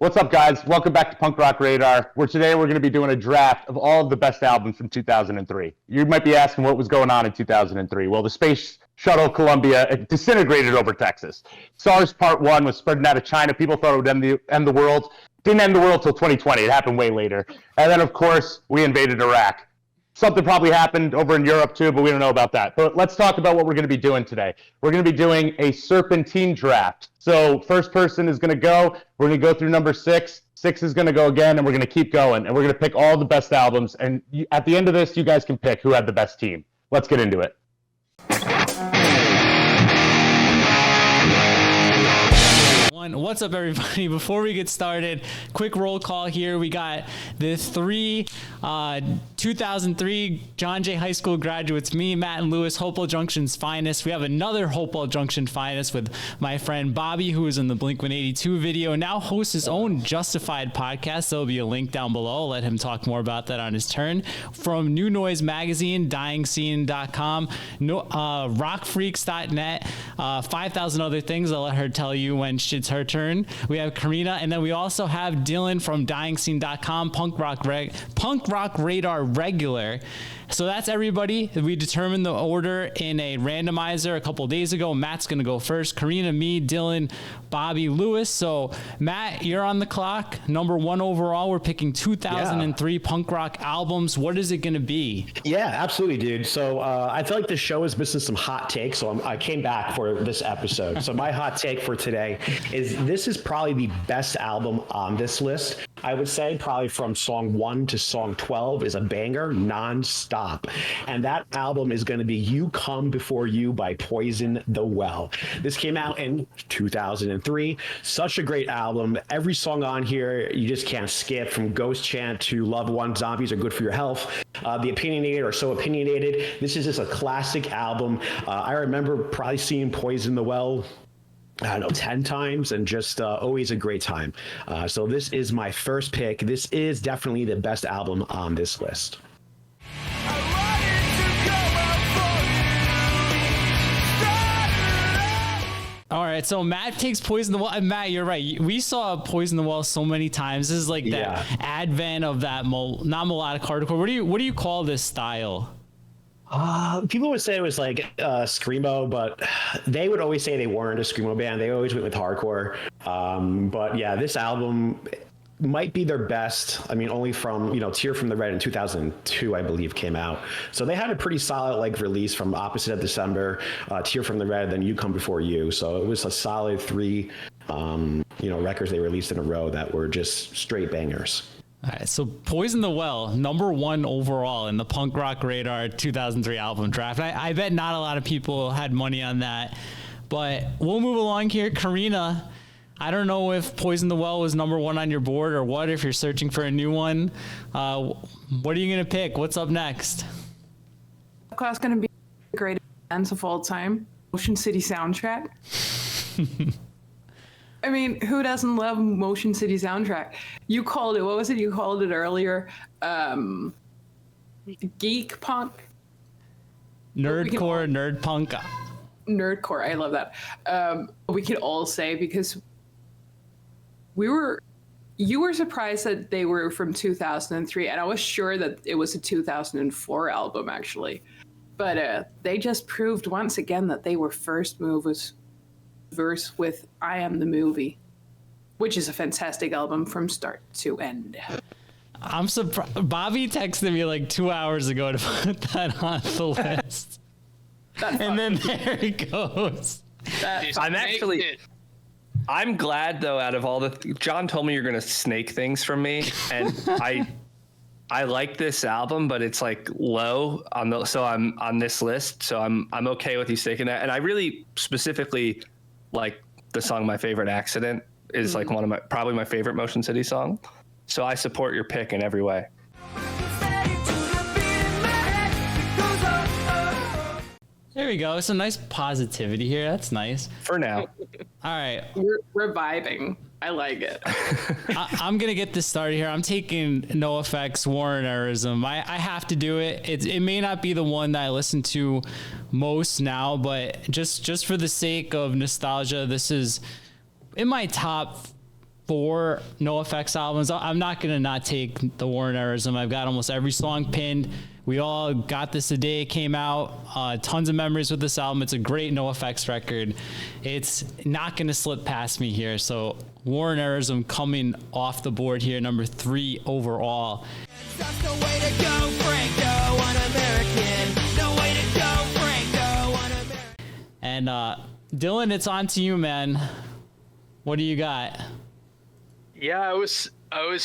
What's up, guys? Welcome back to Punk Rock Radar, where today we're going to be doing a draft of all of the best albums from 2003. You might be asking what was going on in 2003. Well, the Space Shuttle Columbia disintegrated over Texas. SARS Part 1 was spreading out of China. People thought it would end the world. Didn't end the world till 2020. It happened way later. And then, of course, we invaded Iraq. Something probably happened over in Europe, too, but we don't know about that. But let's talk about what we're going to be doing today. We're going to be doing a serpentine draft. So first person is going to go. We're going to go through number 6. 6 is going to go again, and we're going to keep going. And we're going to pick all the best albums. And at the end of this, you guys can pick who had the best team. Let's get into it. What's up, everybody? Before we get started, quick roll call here. We got the 2003 John Jay High School graduates, me, Matt, and Lewis, Hopewell Junction's finest. We have another Hopewell Junction finest with my friend Bobby, who is in the Blink-182 video, now hosts his own Justified podcast. There'll be a link down below. I'll let him talk more about that on his turn. From New Noise Magazine, DyingScene.com, RockFreaks.net, 5,000 other things. I'll let her tell you when it's her turn. We have Karina, and then we also have Dylan from DyingScene.com, Punk Rock Radar regular. So that's everybody. We determined the order in a randomizer a couple of days ago. Matt's going to go first. Karina, me, Dylan, Bobby, Lewis. So Matt, you're on the clock. Number 1 overall. We're picking 2003 punk rock albums. What is it going to be? Yeah, absolutely, dude. So I feel like the show is missing some hot takes, so I came back for this episode. So my hot take for today is this is probably the best album on this list. I would say probably from song 1 to song 12 is a banger non-stop. And that album is going to be You Come Before You by Poison the Well. This came out in 2003. Such a great album. Every song on here, you just can't skip, from Ghost Chant to Loved One, Zombies Are Good For Your Health. The Opinionated Are So Opinionated. This is just a classic album. I remember probably seeing Poison the Well, I don't know, 10 times, and just always a great time. So this is my first pick. This is definitely the best album on this list. All right, so Matt takes Poison the Well. Matt, you're right. We saw Poison the Well so many times. This is like the advent of that not melodic hardcore. What do you call this style? People would say it was like screamo, but they would always say they weren't a screamo band. They always went with hardcore. But yeah, this album might be their best. I mean, only from, Tear from the Red in 2002, I believe, came out. So they had a pretty solid release from Opposite of December, Tear from the Red, then You Come Before You. So it was a solid 3, records they released in a row that were just straight bangers. All right, so Poison the Well, number 1 overall in the Punk Rock Radar 2003 album draft. I bet not a lot of people had money on that, but we'll move along here. Karina, I don't know if Poison the Well was number 1 on your board or what, if you're searching for a new one. What are you going to pick? What's up next? Class going to be the greatest bands of all time. Motion City soundtrack. I mean, who doesn't love Motion City soundtrack? You called it, what was it you called it earlier? Geek punk? Nerdcore, nerd punk. Nerdcore, I love that. We could all say, because you were surprised that they were from 2003, and I was sure that it was a 2004 album, actually. But they just proved once again that they were first movers verse with I Am the Movie, which is a fantastic album from start to end. I'm surprised. Bobby texted me like 2 hours ago to put that on the list. And then there it goes. I'm glad, though, out of all John told me you're going to snake things from me, and I like this album, but it's like low so I'm on this list, so I'm okay with you snaking that. And I really specifically like the song My Favorite Accident is like probably my favorite Motion City song. So I support your pick in every way. There we go. Some nice positivity here. That's nice. For now. All right. We're vibing. I like it. I'm going to get this started here. I'm taking NoFX Warrenerism. I have to do it. It may not be the one that I listen to most now, but just for the sake of nostalgia, this is in my top 4 NoFX albums. I'm not going to not take the War and Errorism. I've got almost every song pinned. We all got this the day it came out. Tons of memories with this album. It's a great NoFX record. It's not going to slip past me here. So War and Errorism coming off the board here, number 3 overall. That's the way to go, Franco, un-American. No way to go, Franco, un-American. And Dylan, it's on to you, man. What do you got? Yeah, I was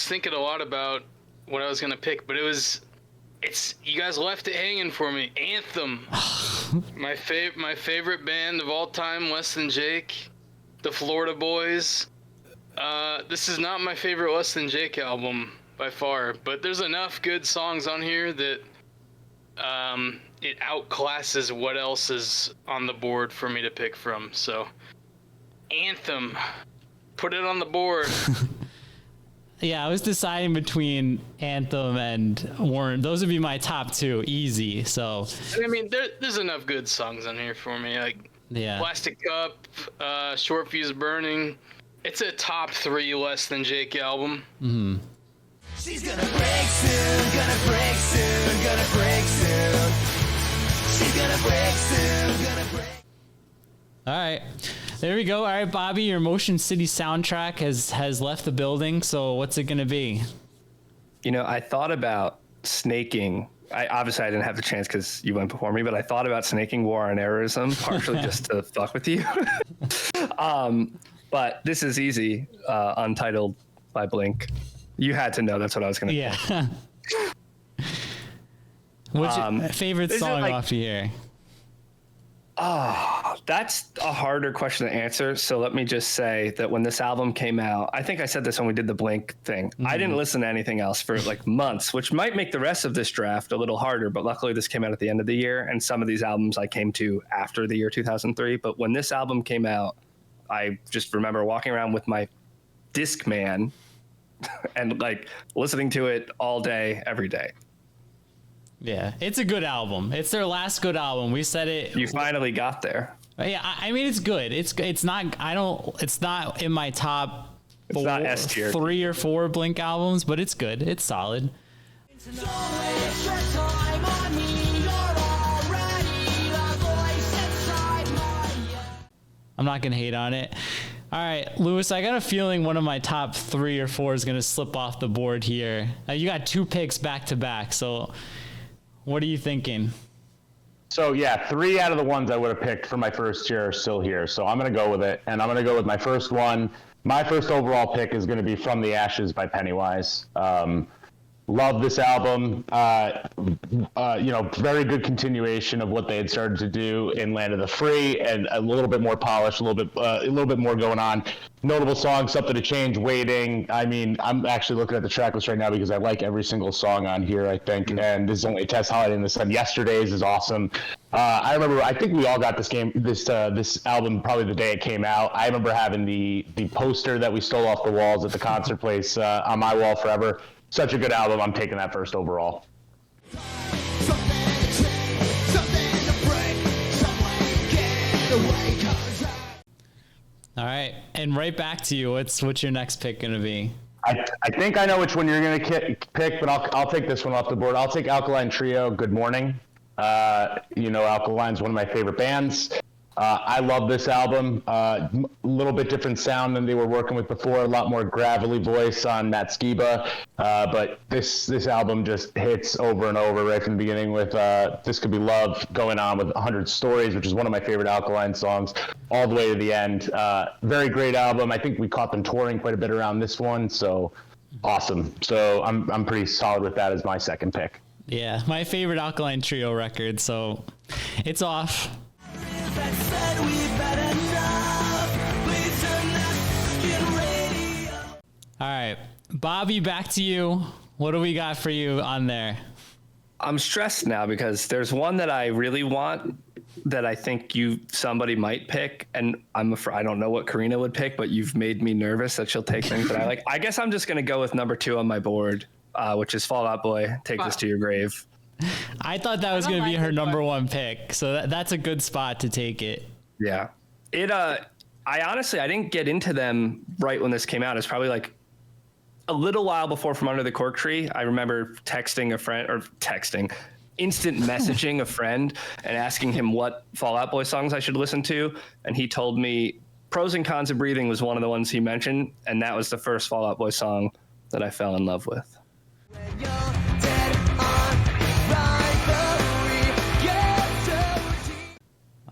thinking a lot about what I was gonna pick, but you guys left it hanging for me. Anthem, my favorite band of all time, Less Than Jake, the Florida Boys. This is not my favorite Less Than Jake album by far, but there's enough good songs on here that it outclasses what else is on the board for me to pick from. So, Anthem, put it on the board. Yeah, I was deciding between Anthem and Warren. Those would be my top 2, easy. So, I mean, there's enough good songs on here for me. Like, yeah. Plastic Cup, Short Fuse Burning. It's a top 3 Less Than Jake album. Mm-hmm. She's gonna break soon, gonna break soon, gonna break soon. She's gonna break soon, gonna break. All right. There we go. All right, Bobby, your Motion City soundtrack has left the building. So what's it going to be? You know, I thought about snaking. Obviously, I didn't have the chance because you went before me, but I thought about snaking War and Errorism, partially just to fuck with you. But this is easy. Untitled by Blink. You had to know that's what I was going to Yeah. What's your favorite song off of here? That's a harder question to answer. So let me just say that when this album came out, I think I said this when we did the Blink thing. Mm-hmm. I didn't listen to anything else for like months, which might make the rest of this draft a little harder. But luckily, this came out at the end of the year. And some of these albums I came to after the year 2003. But when this album came out, I just remember walking around with my Discman and like listening to it all day, every day. Yeah, it's a good album. It's their last good album. We said it. You finally got there. Yeah, I mean it's good. It's not. It's not in my top. It's not S tier. 3 or 4 Blink albums, but it's good. It's solid. I'm not gonna hate on it. All right, Lewis, I got a feeling one of my top 3 or 4 is gonna slip off the board here. You got 2 picks back to back, so what are you thinking? So yeah, 3 out of the ones I would have picked for my first year are still here. So I'm going to go with it. And I'm going to go with my first one. My first overall pick is going to be From the Ashes by Pennywise. Love this album. Very good continuation of what they had started to do in Land of the Free, and a little bit more polished, a little bit more going on. Notable songs, Something to Change, Waiting. I mean, I'm actually looking at the track list right now because I like every single song on here, I think. And this is only a test holiday in the sun. Yesterday's is awesome. I think we all got this album probably the day it came out. I remember having the poster that we stole off the walls at the concert place on my wall forever. Such a good album. I'm taking that first overall. All right, and right back to you. What's your next pick going to be? I think I know which one you're going to pick, but I'll take this one off the board. I'll take Alkaline Trio, Good Morning. Alkaline's one of my favorite bands. I love this album. A little bit different sound than they were working with before. A lot more gravelly voice on Matt Skiba. But this album just hits over and over right from the beginning with This Could Be Love, going on with 100 Stories, which is one of my favorite Alkaline songs, all the way to the end. Very great album. I think we caught them touring quite a bit around this one. So awesome. So I'm pretty solid with that as my second pick. Yeah, my favorite Alkaline Trio record. So it's off. All right, Bobby, back to you. What do we got for you on there? I'm stressed now because there's one that I really want that I think somebody might pick, and I'm afraid I don't know what Karina would pick, but you've made me nervous that she'll take things that I like. I guess I'm just gonna go with number 2 on my board, which is Fall Out Boy. Take This to Your Grave. I thought that was going to be her number 1 pick, so that's a good spot to take it. Yeah, I honestly, I didn't get into them right when this came out. It's probably like a little while before From Under the Cork Tree. I remember instant messaging a friend and asking him what Fall Out Boy songs I should listen to. And he told me Pros and Cons of Breathing was one of the ones he mentioned. And that was the first Fall Out Boy song that I fell in love with.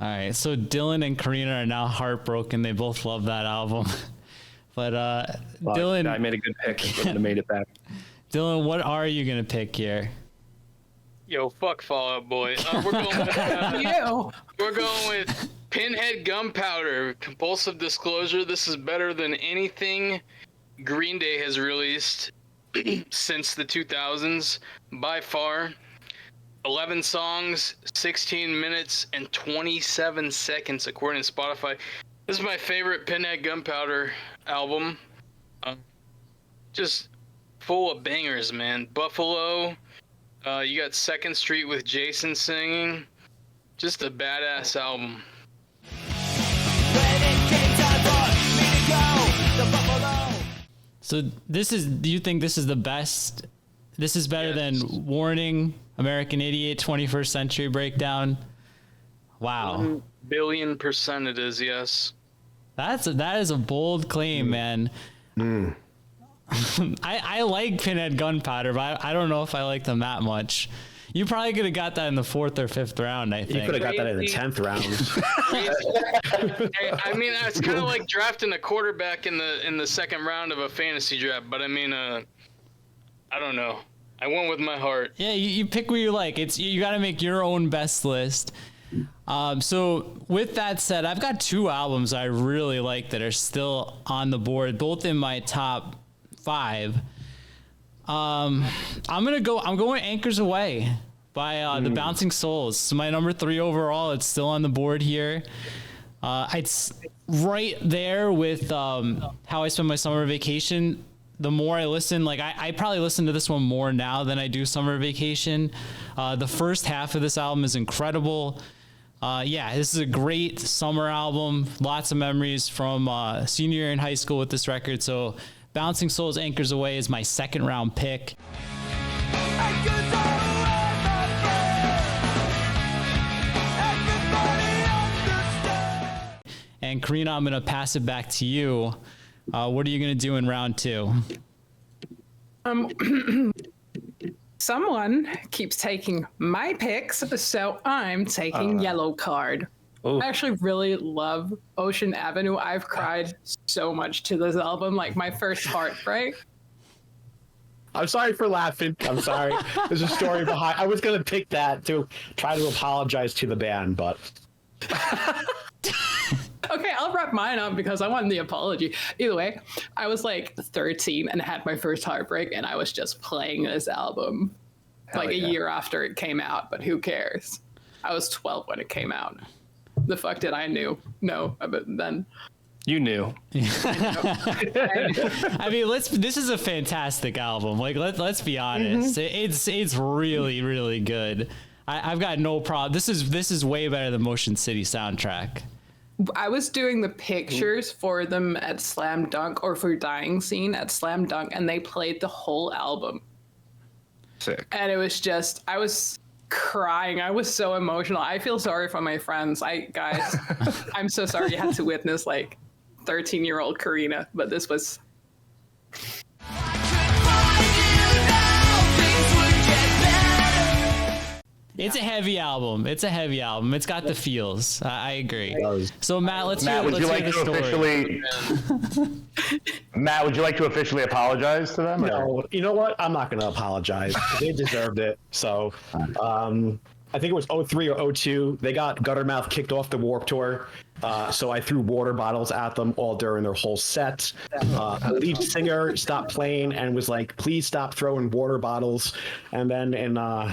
All right, so Dylan and Karina are now heartbroken. They both love that album. But Dylan, I made a good pick. Wouldn't have made it back. Dylan, what are you gonna pick here? Yo, fuck Fall Out Boy. We're going with, we're going with Pinhead Gunpowder, Compulsive Disclosure. This is better than anything Green Day has released since the 2000s, by far. 11 songs, 16 minutes, and 27 seconds, according to Spotify. This is my favorite Pinhead Gunpowder album. Just full of bangers, man. Buffalo. You got Second Street with Jason singing. Just a badass album. So do you think this is the best? This is better than Warning, American Idiot, 21st Century Breakdown? Wow. 1,000,000,000% it is, yes. That is a bold claim, man. I like Pinhead Gunpowder, but I don't know if I like them that much. You probably could have got that in the 4th or 5th round, I think. You could have got that in the 10th round. I mean, it's kind of like drafting a quarterback in the second round of a fantasy draft, but I mean, I don't know. I went with my heart. Yeah, you pick what you like. You got to make your own best list. So with that said, I've got 2 albums I really like that are still on the board, both in my top 5. I'm going Anchors Away by the Bouncing Souls. It's my number 3 overall. It's still on the board here. It's right there with How I Spend My Summer Vacation. The more I listen, like I probably listen to this one more now than I do Summer Vacation. The first half of this album is incredible. This is a great summer album. Lots of memories from senior year in high school with this record. So Bouncing Souls, Anchors Away is my 2nd round pick. And Karina, I'm going to pass it back to you. What are you going to do in round 2? Someone keeps taking my picks, so I'm taking Yellow Card. Ooh. I actually really love Ocean Avenue. I've cried so much to this album, like my first heartbreak. I'm sorry for laughing. I'm sorry. There's a story behind. I was going to pick that to try to apologize to the band, but... Okay, I'll wrap mine up because I want the apology. Either way, I was like 13 and had my first heartbreak, and I was just playing this album a year after it came out, but who cares? I was 12 when it came out. The fuck did I know about then? You knew. I mean, this is a fantastic album. Like, let's be honest. It's really, really good. I've got no problem. This is way better than Motion City soundtrack. I was doing the pictures for them at Slam Dunk, or for Dying Scene at Slam Dunk, and they played the whole album. Sick. And it was just, I was crying. I was so emotional. I feel sorry for my friends. Guys, I'm so sorry you had to witness like 13-year-old Karina, but this was... It's a heavy album. It's got the feels. I agree. So Matt, let's hear the story. Matt, would you like to officially apologize to them? No, you know what? I'm not going to apologize. They deserved it. So, I think it was 03 or 02. They got Guttermouth kicked off the Warped Tour. So I threw water bottles at them all during their whole set. The lead singer stopped playing and was like, please stop throwing water bottles. And then in a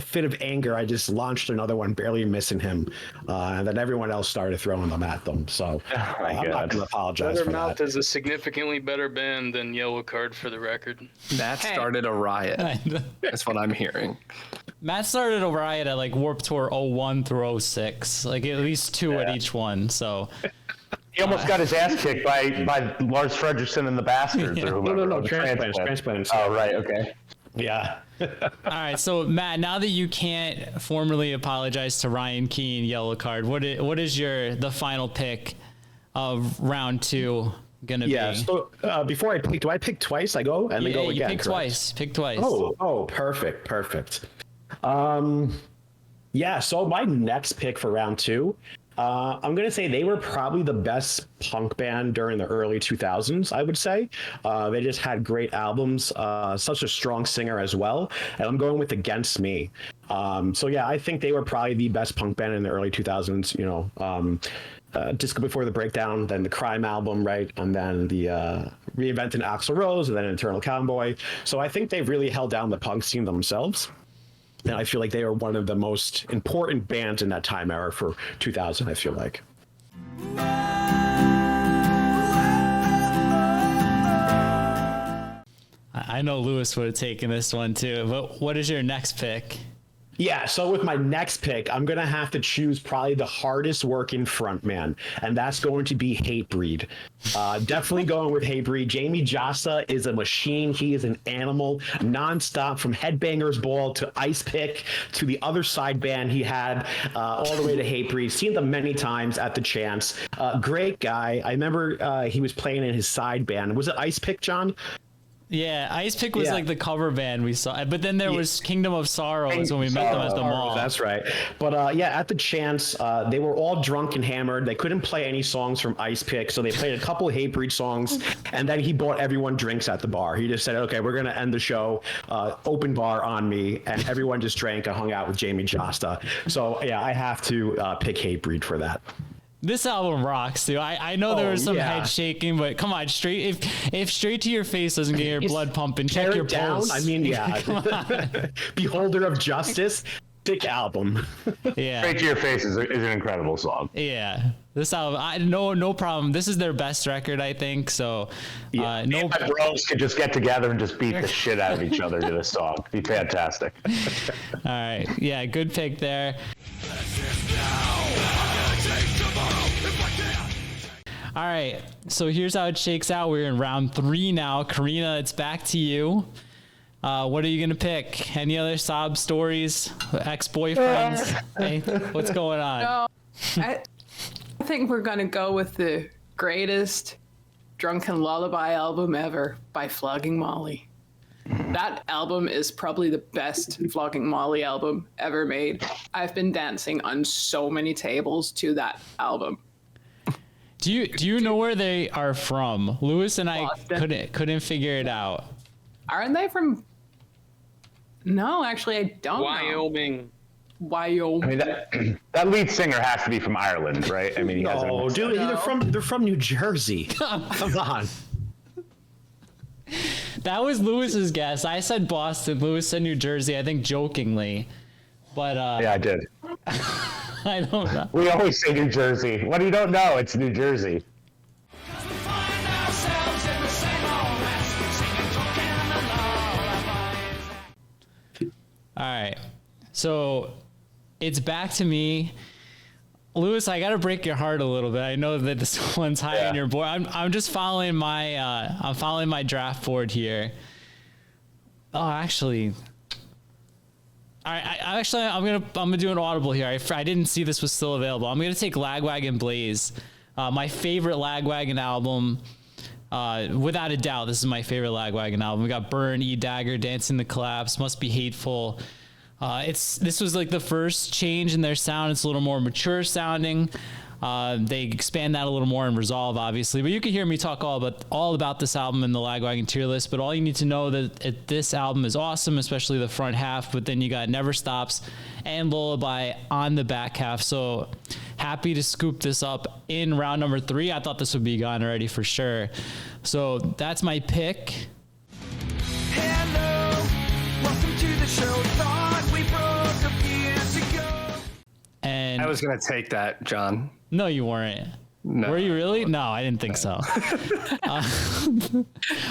fit of anger, I just launched another one, barely missing him. And then everyone else started throwing them at them. So I'm not going to apologize for that. Guttermouth is a significantly better band than Yellow Card, for the record. That started a riot. That's what I'm hearing. Matt started a riot at like Warped Tour 01 through 06, like at least 2 at each one. So He almost got his ass kicked by Lars Fredrickson and the Bastards. Yeah. Or whoever. No, transplants. Oh, right, okay. Yeah. All right, so Matt, now that you can't formally apologize to Ryan Keane, yellow card, what is the final pick of round 2 gonna be? Yeah. So before I pick, do I pick twice? I go and then go again. You pick correct? twice. Pick twice. Oh, perfect. Yeah. So my next pick for round 2. I'm going to say they were probably the best punk band during the early 2000s, I would say. They just had great albums, such a strong singer as well. And I'm going with Against Me. So, yeah, I think they were probably the best punk band in the early 2000s, Disco Before the Breakdown, then the Crime album, right? And then the Reinventing Axl Rose, and then Eternal Cowboy. So I think they've really held down the punk scene themselves. And I feel like they are one of the most important bands in that time era for 2000, I feel like. I know Lewis would have taken this one too, but what is your next pick? Yeah, so with my next pick, I'm going to have to choose probably the hardest working frontman, and that's going to be Hatebreed. Definitely going with Hatebreed. Jamie Jasta is a machine. He is an animal, nonstop, from Headbangers Ball to Ice Pick to the other side band he had, all the way to Hatebreed. Seen them many times at the Chance. Great guy. I remember he was playing in his side band. Was it Ice Pick, John? Yeah, Ice Pick was like the cover band we saw, but then there was Kingdom of Sorrows when we met them at the mall. That's right. But yeah, at the Chance, they were all drunk and hammered. They couldn't play any songs from Ice Pick, so they played a couple of Hatebreed songs, and then he bought everyone drinks at the bar. He just said, okay, we're going to end the show, open bar on me, and everyone just drank and hung out with Jamie Jasta. So yeah, I have to pick Hatebreed for that. This album rocks, dude. I know there was some head shaking, but come on, if Straight to Your Face doesn't get your blood pumping, check your pulse. I mean, yeah. Beholder of Justice, sick album. Yeah. Straight to Your Face is an incredible song. Yeah. This album, no problem. This is their best record, I think. So, My bros could just get together and just beat the shit out of each other to this song. It'd be fantastic. All right. Yeah, good pick there. All right, so here's how it shakes out. We're in round 3 now. Karina, it's back to you. What are you gonna pick? Any other sob stories? Ex-boyfriends? Hey, what's going on? No, I think we're gonna go with the greatest drunken lullaby album ever by Flogging Molly. That album is probably the best Flogging Molly album ever made. I've been dancing on so many tables to that album. Do you know where they are from? Lewis and I couldn't figure it out. Aren't they from? No, actually, I don't Wyoming. know. I mean, that lead singer has to be from Ireland, right? I mean, he has Oh, dude, they're from New Jersey. Come on. That was Lewis's guess. I said Boston. Lewis said New Jersey, I think jokingly. But Yeah, I did. I don't know. We always say New Jersey. What do you don't know? It's New Jersey. All right. So it's back to me. Lewis, I gotta break your heart a little bit. I know that this one's high on your board. I'm just following my draft board here. Oh, actually. All right, I'm gonna do an audible here. I didn't see this was still available. I'm gonna take Lagwagon Blaze, my favorite Lagwagon album, without a doubt. This is my favorite Lagwagon album. We got Burn, E Dagger, Dancing the Collapse, Must Be Hateful. This was like the first change in their sound. It's a little more mature sounding. They expand that a little more in Resolve, obviously, but you can hear me talk all about this album in the Lagwagon tier list. But all you need to know that this album is awesome, especially the front half. But then you got Never Stops and Lullaby on the back half. So happy to scoop this up in round number 3. I thought this would be gone already for sure. So that's my pick. Hello, welcome to the show. Thought we broke up years ago. And I was gonna take that, John. No, you weren't. No. Were you really? No, I didn't think so.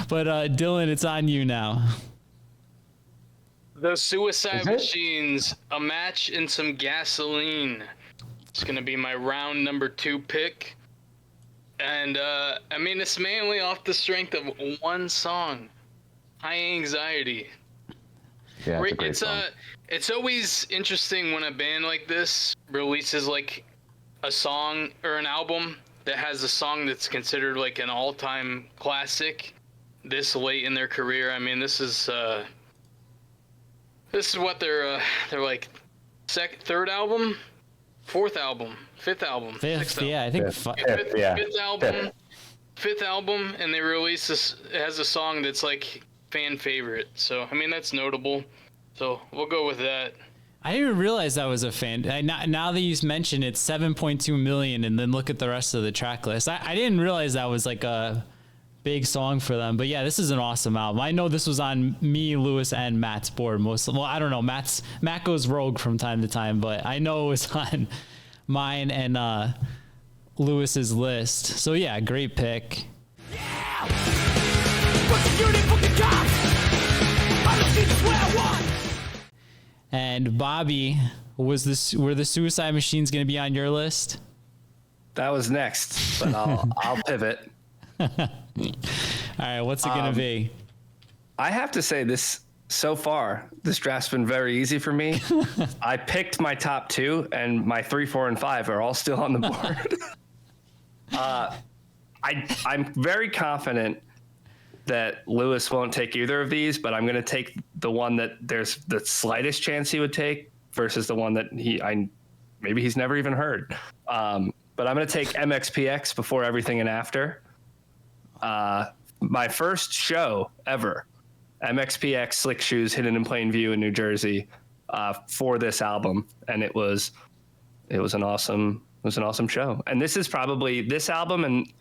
But Dylan, it's on you now. The Suicide Machines, A Match and Some Gasoline. It's gonna be my round number 2 pick. And I mean, it's mainly off the strength of one song, High Anxiety. Yeah, it's a great song. It's always interesting when a band like this releases like a song or an album that has a song that's considered like an all-time classic this late in their career. I mean, this is what they're like third album, fourth album, fifth album, Fifth, sixth yeah, I think. fifth album, and they release this. It has a song that's like fan favorite. So I mean, that's notable. So we'll go with that. I didn't even realize that was a fan. Now that you mentioned it's 7.2 million, and then look at the rest of the track list. I didn't realize that was like a big song for them. But yeah, this is an awesome album. I know this was on me, Lewis, and Matt's board mostly. Well, I don't know. Matt goes rogue from time to time, but I know it was on mine and Lewis's list. So yeah, great pick. And Bobby, were the Suicide Machines going to be on your list? That was next, but I'll pivot. All right, what's it going to be? I have to say this draft's been very easy for me. I picked my top two, and my 3, 4, and 5 are all still on the board. I'm very confident that Lewis won't take either of these, but I'm going to take the one that there's the slightest chance he would take versus the one that maybe he's never even heard. But I'm going to take MXPX, Before Everything and After. My first show ever, MXPX, Slick Shoes, Hidden in Plain View in New Jersey, for this album, and it was an awesome show. And this is probably this album, and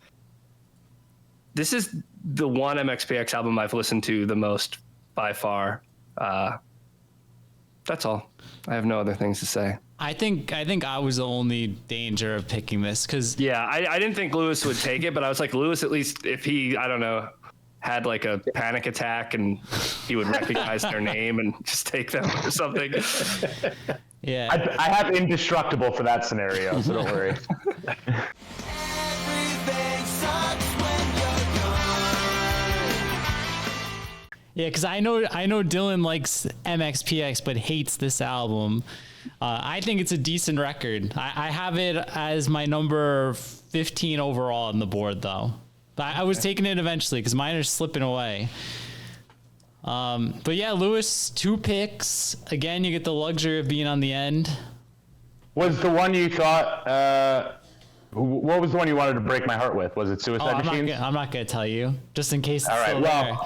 this is the one MXPX album I've listened to the most by far. That's all. I have no other things to say. I think I was the only danger of picking this because I didn't think Lewis would take it, but I was like, Lewis, at least if he, I don't know, had like a panic attack and he would recognize their name and just take them or something. Yeah, I have Indestructible for that scenario, so don't worry. Yeah, because I know Dylan likes MXPX but hates this album. I think it's a decent record. I have it as my number 15 overall on the board, though. But I was taking it eventually because mine are slipping away. But yeah, Lewis, 2 picks. Again, you get the luxury of being on the end. Was the one you thought... what was the one you wanted to break my heart with? Was it Suicide Machines? I'm not going to tell you, just in case it's All right, still there.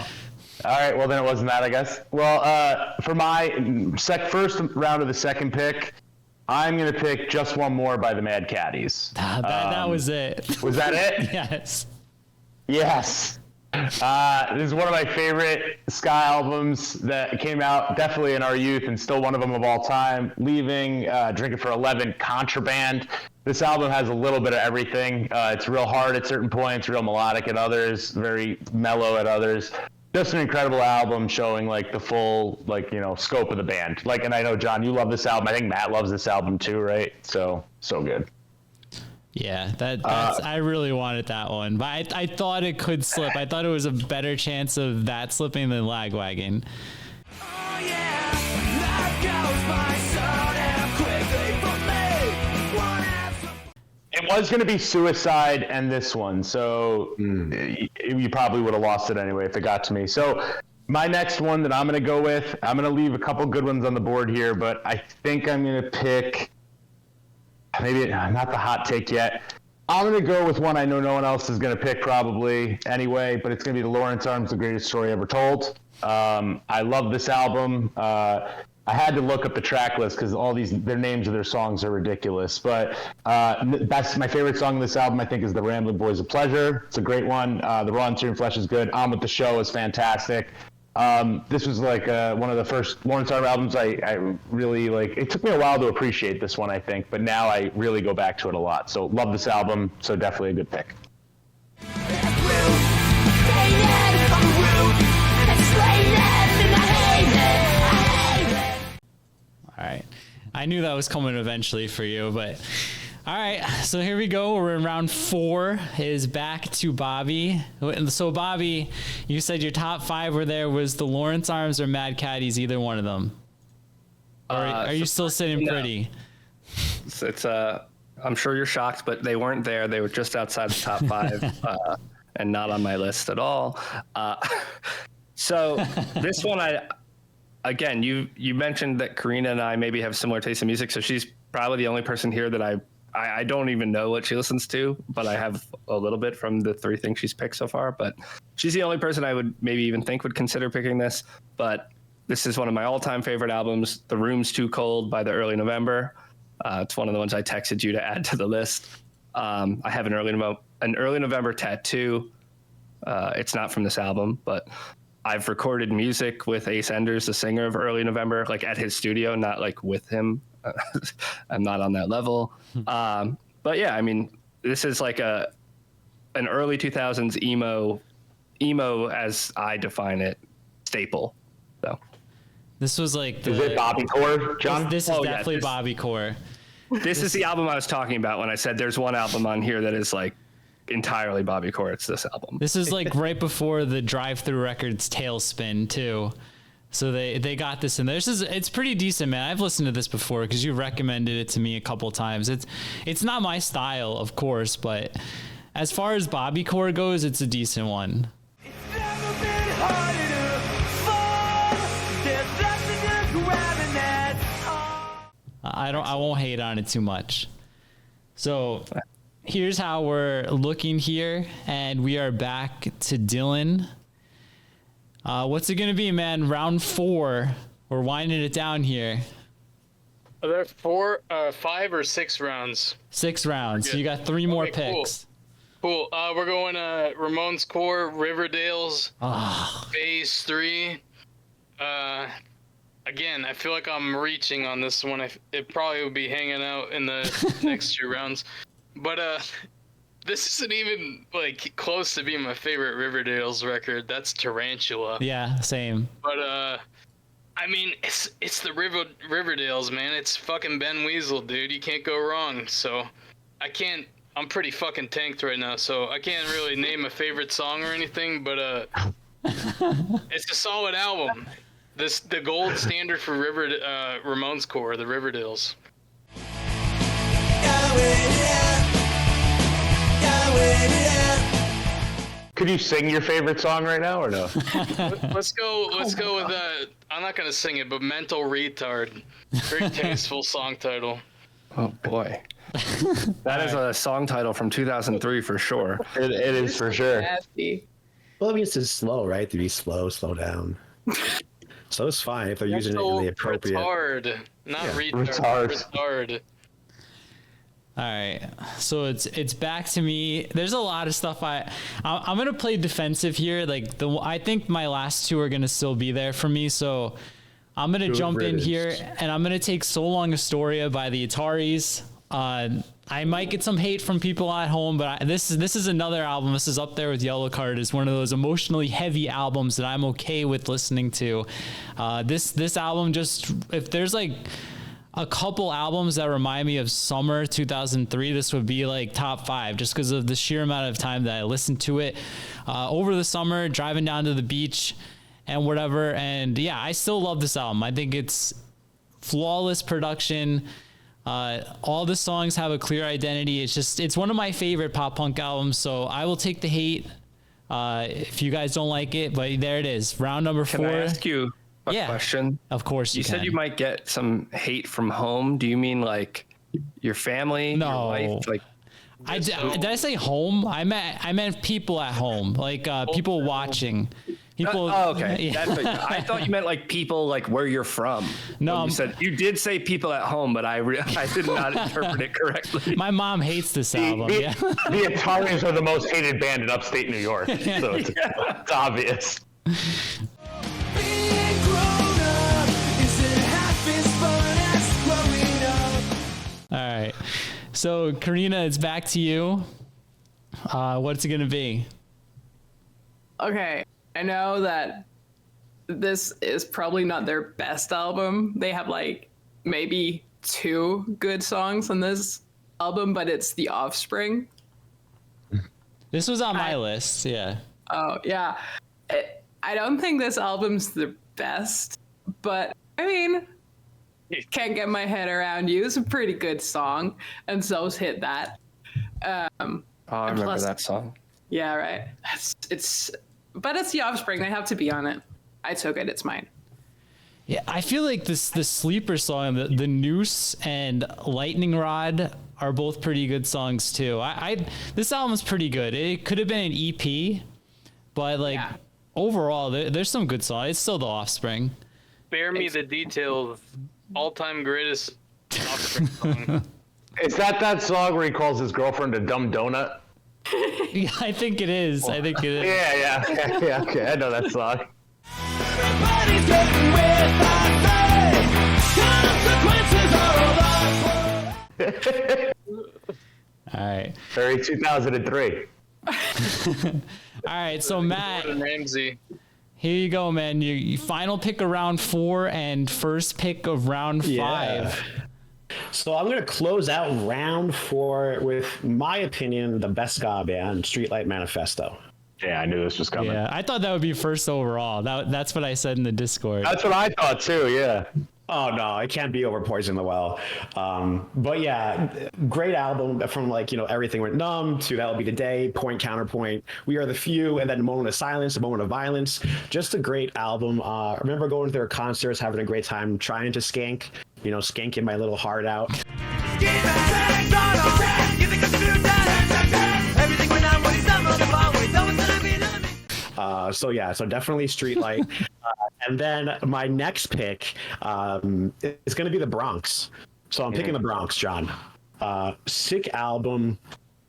All right, well, then it wasn't that, I guess. Well, for my first round of the second pick, I'm going to pick Just One More by the Mad Caddies. That was it. Was that it? Yes. Yes. This is one of my favorite ska albums that came out definitely in our youth and still one of them of all time. Leaving, Drinking for 11, Contraband. This album has a little bit of everything. It's real hard at certain points, real melodic at others, very mellow at others. Just an incredible album showing like the full scope of the band. And I know, John, you love this album. I think Matt loves this album too, right? So good. Yeah, that's I really wanted that one, but I thought it could slip. I thought it was a better chance of that slipping than Lagwagon. Oh yeah, life goes by so damn quickly for me. It was going to be Suicide and this one, so you probably would have lost it anyway if it got to me. So my next one that I'm going to go with, I'm going to leave a couple good ones on the board here, but I think I'm going to pick, maybe not the hot take yet. I'm going to go with one I know no one else is going to pick probably anyway, but it's going to be the Lawrence Arms, The Greatest Story Ever Told. I love this album. I had to look up the track list because their names of their songs are ridiculous. But that's my favorite song on this album, I think, is The Ramblin' Boys of Pleasure. It's a great one. The Raw and Tear Flesh is good. On With the Show is fantastic. This was like one of the first Lawrence Arm albums I really like. It took me a while to appreciate this one, I think, but now I really go back to it a lot. So love this album. So definitely a good pick. All right. I knew that was coming eventually for you, but All right, so here we go. We're in round 4. Is back to Bobby. So Bobby, you said your top 5 were there. Was the Lawrence Arms or Mad Caddies either one of them? Or are you still sitting pretty? It's I'm sure you're shocked, but they weren't there. They were just outside the top 5 and not on my list at all. So this one, again, you mentioned that Karina and I maybe have similar taste in music, so she's probably the only person here that I don't even know what she listens to, but I have a little bit from the 3 things she's picked so far. But she's the only person I would maybe even think would consider picking this. But this is one of my all-time favorite albums, The Room's Too Cold by the Early November. It's one of the ones I texted you to add to the list. I have an early November tattoo. It's not from this album, but I've recorded music with Ace Enders, the singer of Early November, like at his studio, not like with him. I'm not on that level. But yeah, I mean, this is like an early 2000s emo as I define it, staple. So this was like Is it Bobby Core, John? This is definitely Bobby Core. This is the album I was talking about when I said there's one album on here that is like entirely Bobby Core. It's this album. This is like right before the Drive-Thru Records Tailspin too. So they got this in there. It's pretty decent, man. I've listened to this before because you recommended it to me a couple times. It's not my style, of course, but as far as Bobby Core goes, it's a decent one. I won't hate on it too much. So here's how we're looking here, and we are back to Dylan. What's it gonna be, man? Round 4. We're winding it down here. Are there 5 or 6 rounds? 6 rounds. So you got 3 more picks. Cool. We're going Ramones Core, Riverdales, Phase 3. Again, I feel like I'm reaching on this one. It probably would be hanging out in the next 2 rounds. But this isn't even like close to being my favorite Riverdales record. That's Tarantula. Yeah, same. But I mean, it's the Riverdales, man. It's fucking Ben Weasel, dude. You can't go wrong. So I'm pretty fucking tanked right now, so I can't really name a favorite song or anything, but it's a solid album. The gold standard for Ramones Core, the Riverdales. Could you sing your favorite song right now or no? Let's go with I'm not gonna sing it, but Mental Retard. Very tasteful song title. Oh boy. That is a song title from 2003 for sure. It is for sure. Nasty. Well, I mean, it's just slow, right? To be slow down. So it's fine if they're using it in the appropriate. Retard, not retard. Retard. All right, so it's back to me. There's a lot of stuff I'm gonna play defensive here. Like I think my last 2 are gonna still be there for me. So I'm gonna jump in here and I'm gonna take "So Long Astoria" by the Ataris. I might get some hate from people at home, but this is another album. This is up there with Yellow Card. It's one of those emotionally heavy albums that I'm okay with listening to. This album, just if there's like a couple albums that remind me of summer 2003, this would be like top 5 just because of the sheer amount of time that I listened to it over the summer, driving down to the beach and whatever. And yeah, I still love this album. I think it's flawless production. All the songs have a clear identity. It's one of my favorite pop punk albums. So I will take the hate if you guys don't like it, but there it is. Round number 4. Can I ask you a question? Of course you can. You said you might get some hate from home. Do you mean like your family? No. Your wife? Like, did I say home? I meant people at home, like people watching. People. Oh, okay. Yeah. I thought you meant like people like where you're from. No, you did say people at home, but I did not interpret it correctly. My mom hates this album. The Yeah. Ataris are the most hated band in upstate New York, so it's obvious. Being grown up isn't half as fun as growing up. All right. So Karina, it's back to you. What's it gonna be? Okay, I know that this is probably not their best album. They have like maybe 2 good songs on this, album, but it's The Offspring. This was on my list. Yeah. Oh, yeah. I don't think this album's the best, but I mean, Can't Get My Head Around You is a pretty good song, and so's Hit That. I remember that song. Yeah, right. But it's The Offspring. They have to be on it. I took it. It's mine. Yeah, I feel like the sleeper song, the Noose and Lightning Rod are both pretty good songs too. This album's pretty good. It could have been an EP, but overall, there's some good songs. It's still The Offspring. Spare me the details. All-time greatest Offspring song. Is that song where he calls his girlfriend a dumb donut? Yeah, I think it is. Yeah. Okay. I know that song. Everybody's getting with consequences are All right. Very 2003. All right. So Matt, Gordon Ramsay. here you go, man. You final pick of round 4 and first pick of round 5. So I'm going to close out round 4 with my opinion, the best ska band, Streetlight Manifesto. Yeah, I knew this was coming. Yeah, I thought that would be first overall. That's what I said in the Discord. That's what I thought too. Yeah. Oh no, it can't be over Poison the Well. But yeah, great album from Everything Went Numb to That'll Be Today, Point Counterpoint, We Are the Few, and then Moment of Silence, A Moment of Violence. Just a great album. I remember going to their concerts, having a great time, trying to skank, skanking my little heart out. So definitely Streetlight. And then my next pick is going to be the Bronx. So I'm picking the Bronx, John. Sick album.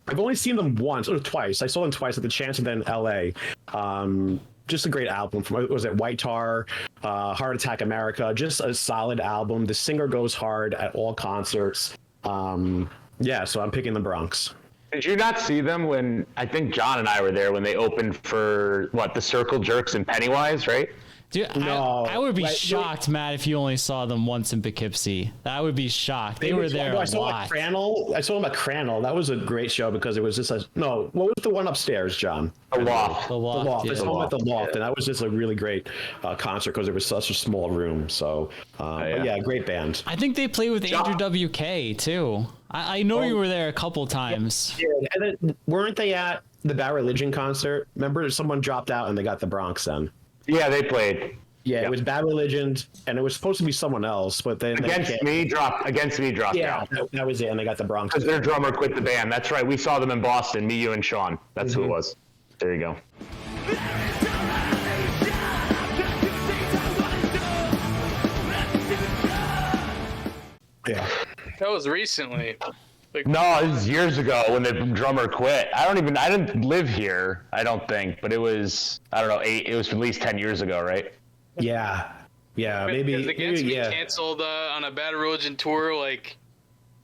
I've only seen them once or twice. I saw them twice at the Chance and then LA. Just a great album. Was it White Tar, Heart Attack America? Just a solid album. The singer goes hard at all concerts. So I'm picking the Bronx. Did you not see them when, I think John and I were there when they opened for, the Circle Jerks and Pennywise, right? Dude, No, I would be shocked, Matt, if you only saw them once in Poughkeepsie. I would be shocked. They were there a I saw lot. I saw them at Crannel. That was a great show because it was just what was the one upstairs, John? The Loft. The The Loft. yeah. I saw them at the Loft, and that was just a really great concert because it was such a small room. So, but yeah, great band. I think they played with Andrew WK too. I know you were there a couple times. Yeah, and then, weren't they at the Bad Religion concert? Remember, someone dropped out and they got the Bronx then. Yeah, they played. Yeah, it was Bad Religion, and it was supposed to be someone else, but then Against Me dropped Yeah, out. that was it, and they got the Bronx. Because their drummer quit the band. That's right. We saw them in Boston, me, you, and Sean. That's who it was. There you go. Yeah. That was recently. No, it was years ago when the drummer quit. I didn't live here, I don't think, but it was, it was at least 10 years ago, right? Yeah, maybe. Because Against Me yeah. canceled on a Bad Religion tour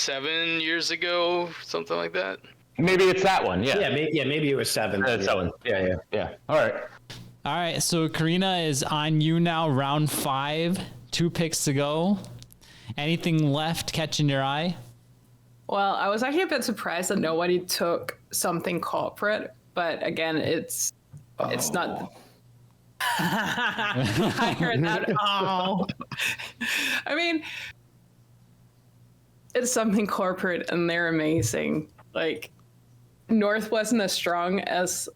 7 years ago, something like that. Maybe it's that one, yeah. Maybe it was 7. That's that one. Yeah. All right. All right, so Karina is on you now, round 5, 2 picks to go. Anything left catching your eye? Well, I was actually a bit surprised that nobody took something corporate, but again, it's not. I heard that. Oh, I mean, it's something corporate, and they're amazing. North wasn't as strong as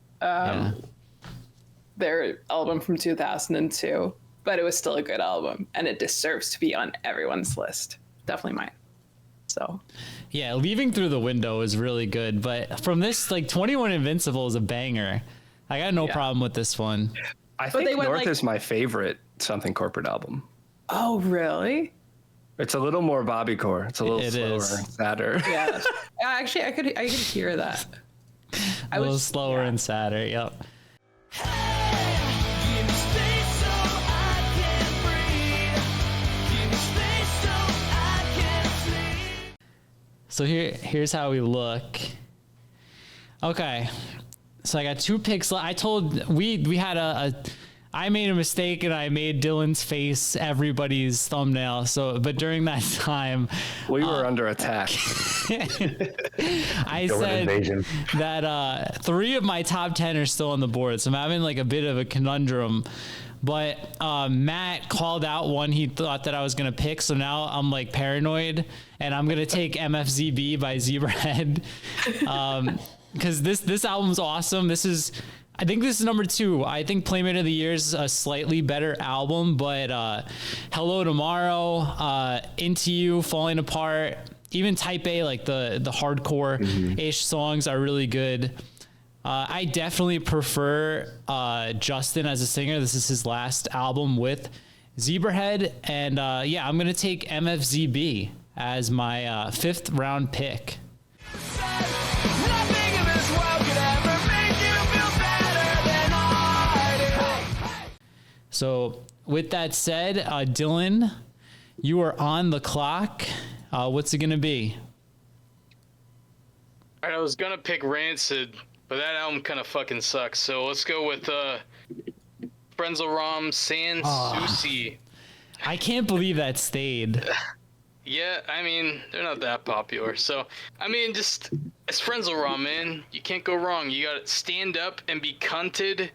their album from 2002, but it was still a good album, and it deserves to be on everyone's list. Definitely mine. So. Yeah, Leaving Through the Window is really good, but from this, 21 Invincible is a banger. I got no problem with this one. I think North is my favorite Something Corporate album. Oh, really? It's a little more Bobbycore. It's a little slower and sadder. Yeah. Actually, I could hear that. A little slower and sadder, yep. So here's how we look. Okay, so I got 2 picks. I told we had I I made a mistake and I made Dylan's face everybody's thumbnail. So, but during that time, We were under attack. I Dylan said invasion. that 3 of my top 10 are still on the board. So I'm having like a bit of a conundrum. But Matt called out one he thought that I was going to pick. So now I'm like paranoid and I'm going to take MFZB by Zebrahead. Because this album's awesome. I think this is number 2. I think Playmate of the Year is a slightly better album, but Hello Tomorrow, Into You, Falling Apart, even Type A, like the hardcore-ish songs are really good. I definitely prefer Justin as a singer. This is his last album with Zebrahead, and yeah, I'm gonna take MFZB as my 5th round pick. Nothing in this world could ever make you feel better than I do. So with that said, Dylan, you are on the clock. What's it gonna be? All right, I was gonna pick Rancid, but that album kind of fucking sucks. So let's go with Frenzel Rom San Souci. I can't believe that stayed. Yeah, I mean, they're not that popular. So, I mean, just, it's Frenzel Rom, man. You can't go wrong. You gotta stand up and be cunted.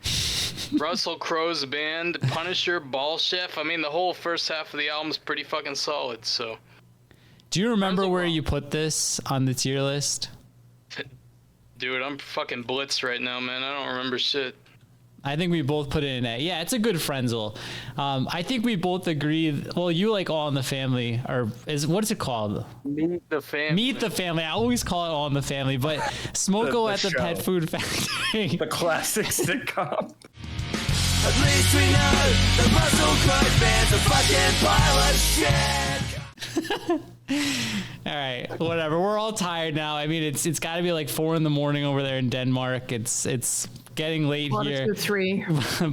Russell Crowe's band, Punisher, Ball Chef. I mean, the whole first half of the album's pretty fucking solid, so. Do you remember Frenzel where Rom. you put this on the tier list? Dude, I'm fucking blitzed right now, man. I don't remember shit. I think we both put it in A. Yeah, it's a good Frenzel. I think we both agree. Well, you like All in the Family, or what is it called? Meet the Family. Meet the Family. I always call it All in the Family, but Smoko The at the show. Pet Food Factory. The classic sitcom. At least we know the Russell Crowe band's a fucking pile of shit. All right, whatever. We're all tired now. I mean, it's got to be like 4 a.m. over there in Denmark. It's getting late 1, here. 2, 3.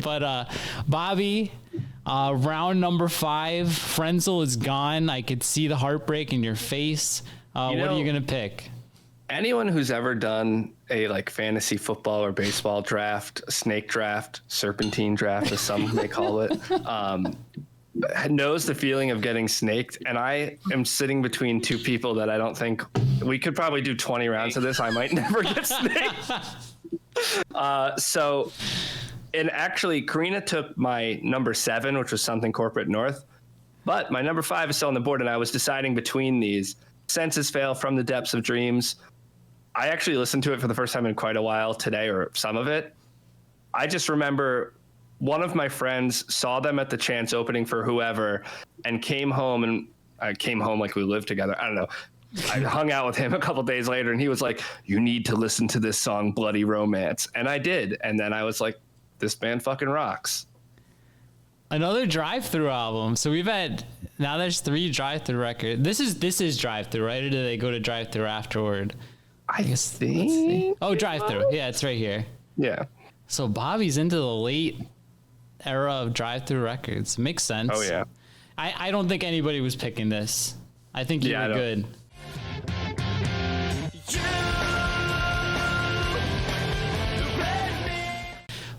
But Bobby, round number 5, Frenzel is gone. I could see the heartbreak in your face. What are you gonna pick? Anyone who's ever done a like fantasy football or baseball draft, snake draft, serpentine draft, as some may call it, knows the feeling of getting snaked. And I am sitting between 2 people that I don't think we could probably do 20 rounds of this. I might never get snaked. And actually, Karina took my number 7, which was Something Corporate North. But my number 5 is still on the board, and I was deciding between these. Senses Fail, From the Depths of Dreams. I actually listened to it for the first time in quite a while today, or some of it. I just remember one of my friends saw them at the Chance opening for whoever and came home, and I came home like we lived together. I don't know. I hung out with him a couple days later, and he was like, "You need to listen to this song, Bloody Romance." And I did. And then I was like, this band fucking rocks. Another drive-through album. So we've had now there's 3 drive-through records. This is drive-through, right? Or do they go to drive-through afterward? I think. Oh, drive-through. Yeah, it's right here. Yeah. So Bobby's into the late era of drive-through records. Makes sense. Oh, yeah. I don't think anybody was picking this. I think you were good.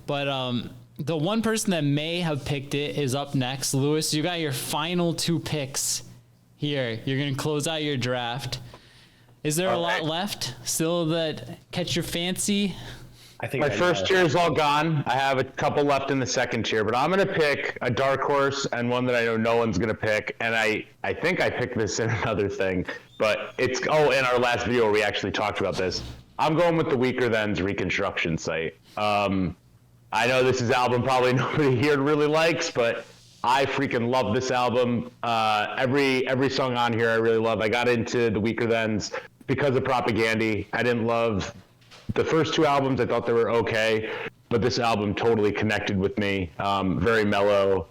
But the one person that may have picked it is up next. Lewis, you got your final 2 picks here. You're going to close out your draft. Is there a lot left still that catch your fancy? I think My first tier is all gone. I have a couple left in the second tier, but I'm going to pick a dark horse and one that I know no one's going to pick. And I think I picked this in another thing, but it's, in our last video where we actually talked about this. I'm going with the Weakerthans Reconstruction Site. I know this is an album probably nobody here really likes, but I freaking love this album. Every song on here I really love. I got into the Weakerthans because of Propagandy. I didn't love the first 2 albums. I thought they were okay, but this album totally connected with me. Very mellow,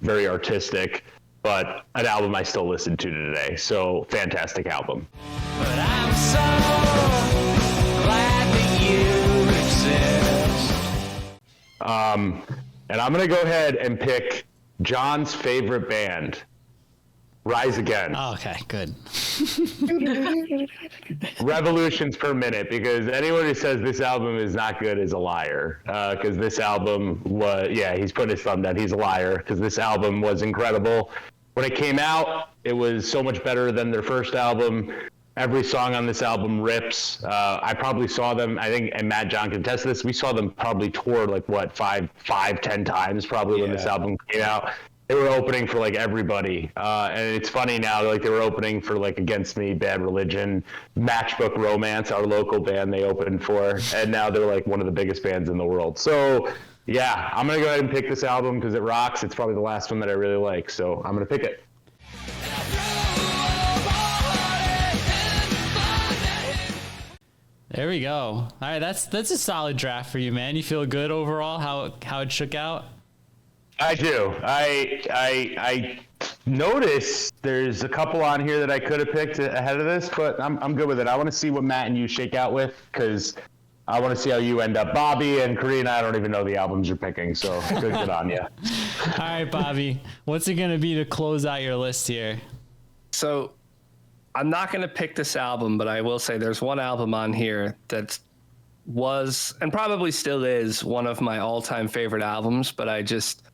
very artistic, but an album I still listen to today. So fantastic album. But I'm so glad that you exist. And I'm going to go ahead and pick John's favorite band. Rise Again. Oh, okay, good. Revolutions per minute, because anyone who says this album is not good is a liar. Because this album was, he's putting his thumb down. He's a liar, because this album was incredible. When it came out, it was so much better than their first album. Every song on this album rips. I probably saw them, I think, and Matt John can attest to this, we saw them probably tour like, 10 times probably when this album came out. They were opening for like everybody, and it's funny now. Like they were opening for like Against Me, Bad Religion, Matchbook Romance, our local band they opened for, and now they're like one of the biggest bands in the world. So yeah, I'm gonna go ahead and pick this album because it rocks. It's probably the last one that I really like, so I'm gonna pick it. There we go. All right, that's a solid draft for you, man. You feel good overall how it shook out? I do. I noticed there's a couple on here that I could have picked ahead of this, but I'm good with it. I want to see what Matt and you shake out with, because I want to see how you end up. Bobby and Karina, I don't even know the albums you're picking, so good on you. All right, Bobby, what's it going to be to close out your list here? So I'm not going to pick this album, but I will say there's one album on here that was, and probably still is, one of my all-time favorite albums, but I just,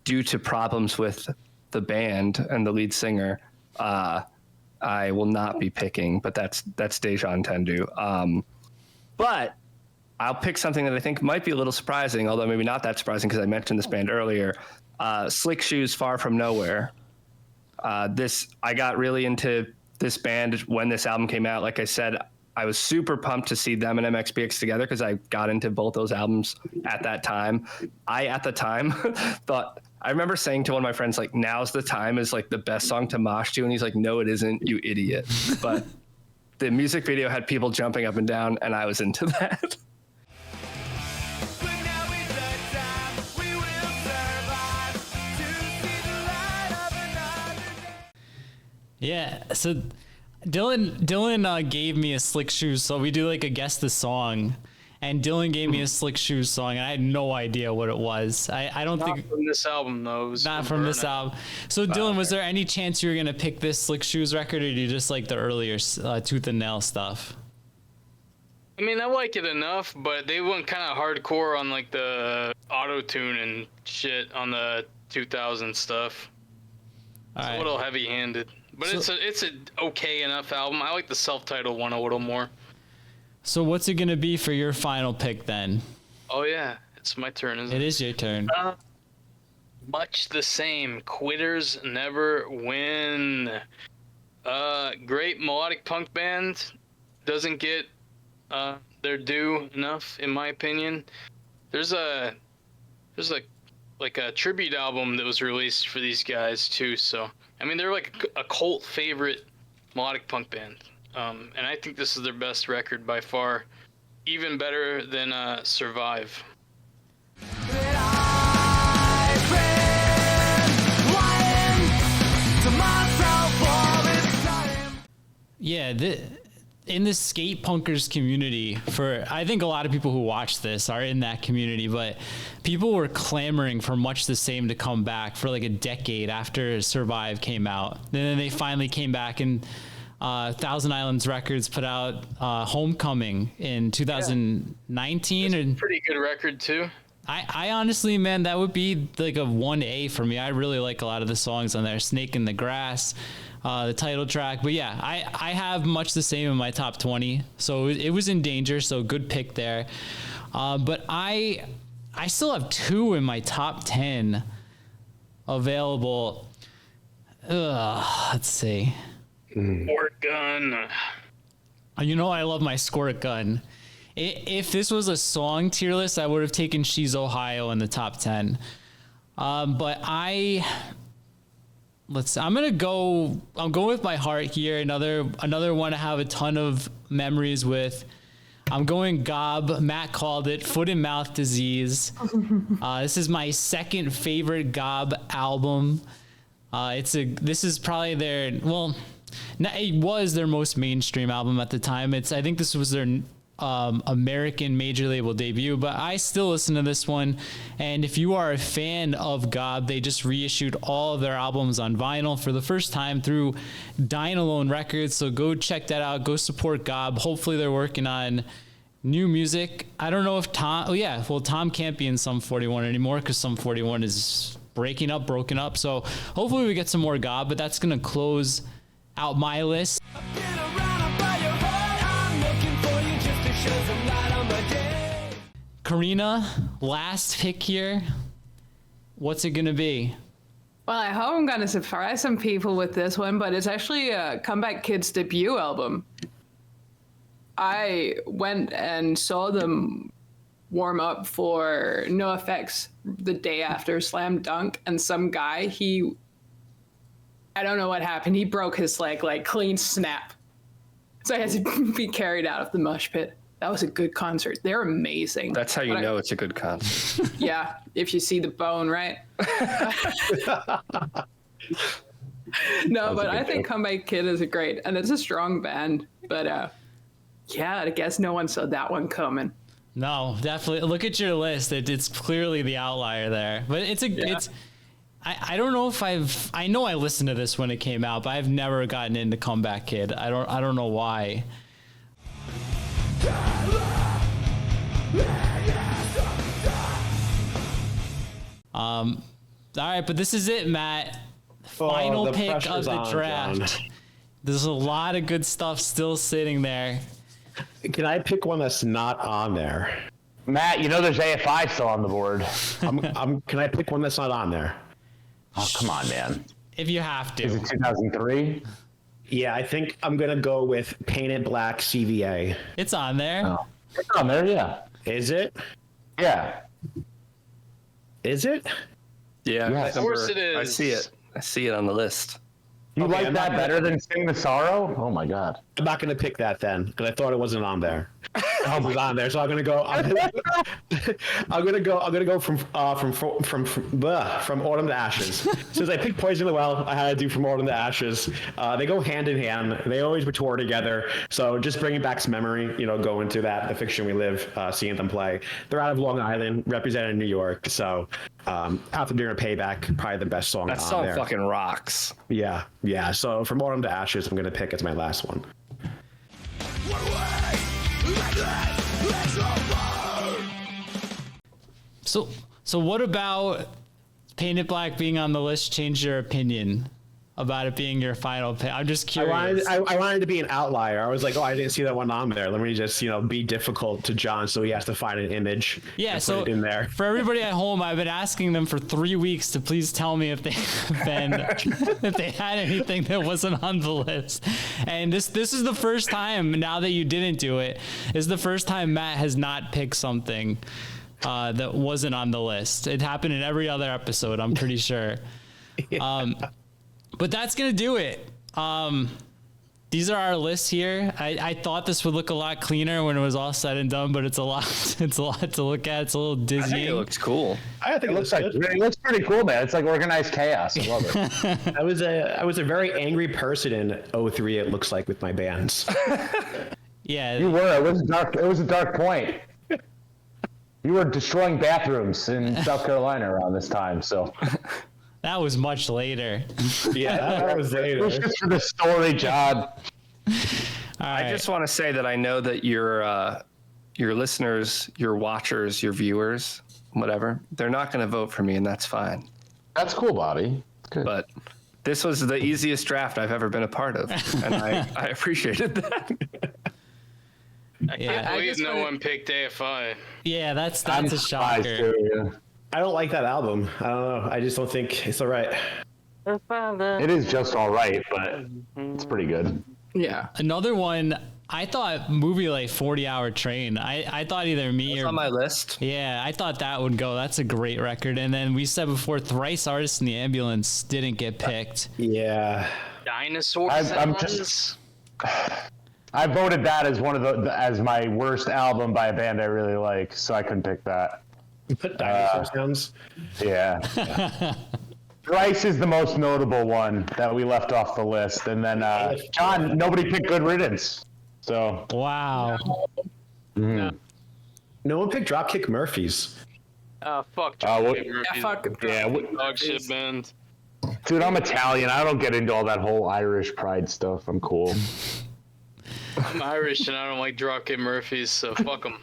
due to problems with the band and the lead singer, I will not be picking, but that's Dejan Tendu. But I'll pick something that I think might be a little surprising, although maybe not that surprising because I mentioned this band earlier. Slick Shoes, Far From Nowhere. I got really into this band when this album came out. Like I said, I was super pumped to see them and MXPX together because I got into both those albums at that time. At the time, I remember saying to one of my friends, like, "Now's the Time" is like the best song to mosh to. And he's like, "No, it isn't, you idiot." But the music video had people jumping up and down, and I was into that. Yeah, so Dylan gave me a Slick Shoes, so we do like a guess the song, and Dylan gave me a Slick Shoes song, and I had no idea what it was. I don't think from this album though. It was not from this album. So Dylan, was there any chance you were gonna pick this Slick Shoes record, or do you just like the earlier Tooth and Nail stuff? I mean, I like it enough, but they went kind of hardcore on like the auto tune and shit on the 2000 stuff. It's a little heavy-handed, but it's a okay enough album. I like the self-titled one a little more. So what's it gonna be for your final pick then? Oh yeah, it's my turn, isn't it? It is your turn. Much the same. Quitters never win. Great melodic punk band. Doesn't get their due enough, in my opinion. There's a tribute album that was released for these guys too. So I mean, they're like a cult favorite melodic punk band. And I think this is their best record by far, even better than Survive. Yeah, in the skate punkers community, I think a lot of people who watch this are in that community, but people were clamoring for Much the Same to come back for like a decade after Survive came out. And then they finally came back, and Thousand Islands Records put out Homecoming in 2019. It's a pretty good record too. I honestly, man, that would be like a 1A for me. I really like a lot of the songs on there. Snake in the Grass, the title track. But yeah, I have Much the Same in my top 20. So it was in danger. So good pick there. But I still have 2 in my top 10 available. Let's see. Squirt Gun. You know, I love my Squirt Gun. If this was a song tier list, I would have taken She's Ohio in the top 10. But I'm going with my heart here. Another one I have a ton of memories with. I'm going Gob. Matt called it Foot and Mouth Disease. This is my second favorite Gob album. This is probably it was their most mainstream album at the time. I think this was their American major label debut, but I still listen to this one. And if you are a fan of Gob, they just reissued all of their albums on vinyl for the first time through Dine Alone Records. So go check that out. Go support Gob. Hopefully they're working on new music. I don't know if Tom can't be in Sum 41 anymore because Sum 41 is broken up. So hopefully we get some more Gob, but that's going to close out my list. Karina, last pick here. What's it gonna be? Well, I hope I'm gonna surprise some people with this one, but it's actually Comeback Kid's debut album. I went and saw them warm up for NoFX the day after Slam Dunk, and some guy, I don't know what happened. He broke his leg, like clean snap. So I had to be carried out of the mosh pit. That was a good concert. They're amazing. That's how you know it's a good concert. Yeah, if you see the bone, right? No, but I think Comeback Kid is great, and it's a strong band. But yeah, I guess no one saw that one coming. No, definitely. Look at your list. It's clearly the outlier there. But I don't know if I know I listened to this when it came out, but I've never gotten into Comeback Kid. I don't know why. All right, but this is it, Matt. Final pick of the draft. There's a lot of good stuff still sitting there. Can I pick one that's not on there? Matt, you know there's a.f.i still on the board. Can I pick one that's not on there? Oh, come on, man. If you have to. Is it 2003? Yeah, I think I'm going to go with Painted Black CVA. It's on there. Oh. It's on there, yeah. Is it? Yeah. Is it? Yeah, Yes. Of course it is. I see it. I see it on the list. You Okay, like I'm that not better than Sing the Sorrow? Oh my God. I'm not going to pick that then because I thought it wasn't on there. It was on there, so I'm going to go. I'm going to go from Autumn to Ashes. Since I picked Poison the Well, I had to do From Autumn to Ashes. They go hand in hand. They always would tour together. So just bringing back some memory, going to the fiction we live, seeing them play. They're out of Long Island, represented in New York. So After Dinner Payback, probably the best song That on song there. fucking rocks. Yeah. So From Autumn to Ashes, I'm going to pick as my last one. So what about Painted Black being on the list changed your opinion about it being your final pick? I'm just curious. I wanted to be an outlier. I was like, I didn't see that one on there. Let me just, be difficult to John so he has to find an image and so put it in there. For everybody at home, I've been asking them for 3 weeks to please tell me if they if they had anything that wasn't on the list. And this is the first time, now that you didn't do it, is the first time Matt has not picked something that wasn't on the list. It happened in every other episode, I'm pretty sure. But that's going to do it. These are our lists here. I thought this would look a lot cleaner when it was all said and done, but it's a lot to look at. It's a little dizzying. I think it looks cool. I think It looks pretty cool, man. It's like organized chaos. I love it. I was a very angry person in 03, it looks like, with my bands. Yeah. You were. It was a dark point. You were destroying bathrooms in South Carolina around this time, so. That was much later. Yeah, that was later. It was just for the story, John. All right. I just want to say that I know that your listeners, your watchers, your viewers, whatever, they're not going to vote for me, and that's fine. That's cool, Bobby. Good. But this was the easiest draft I've ever been a part of, and I appreciated that. I can't believe no one picked a.f.i. Yeah, that's I'm a surprised shocker. too, yeah. I don't like that album. I don't know. I just don't think it's all right. It is just all right, but it's pretty good. Yeah. Another one, I thought Movie Like 40 Hour Train. I thought either me It's or on my list. yeah, I thought that would go. That's a great record. And then we said before, Thrice Artists in the Ambulance didn't get picked. Yeah. Dinosaur I'm sounds? I voted that as one of as my worst album by a band I really like, so I couldn't pick that. You put dinosaur sounds. Yeah. Thrice is the most notable one that we left off the list, and then John, nobody picked Good Riddance. So Wow. No. No one picked Dropkick Murphys. Fuck. what- Yeah, fuck. Dog shit band. Dude, I'm Italian. I don't get into all that whole Irish pride stuff. I'm cool. I'm Irish and I don't like Dropkick Murphys, so fuck them.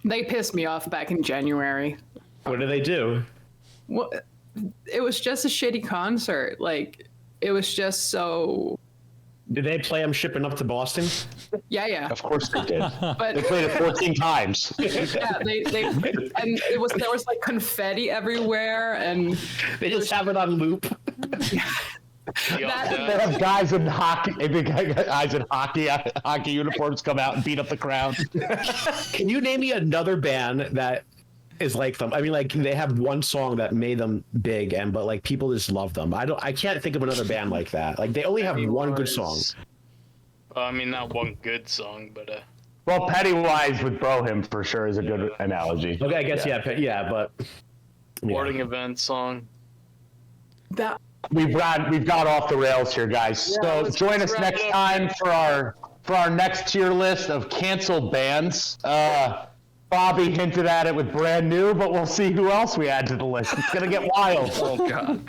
They pissed me off back in January. What do they do? Well, it was just a shitty concert. Like, it was just so. Did they play I'm Shipping Up to Boston? Yeah. Of course they did. But They played it 14 times. yeah, they and there was like confetti everywhere, and They just have it on loop. They have guys in hockey. Guys in hockey uniforms come out and beat up the crowd. Can you name me another band that is like them? I mean, like they have one song that made them big, but like people just love them. I can't think of another band like that. Like they only have one good song. I mean, not one good song, but Well, Pennywise with Bohem for sure is a good analogy. Okay, I guess yeah, but sporting event song. that We've got off the rails here, guys. So let's join us wrap next it up. time for our next tier list of canceled bands. Bobby hinted at it with brand new, but we'll see who else we add to the list. It's gonna get wild. Oh God.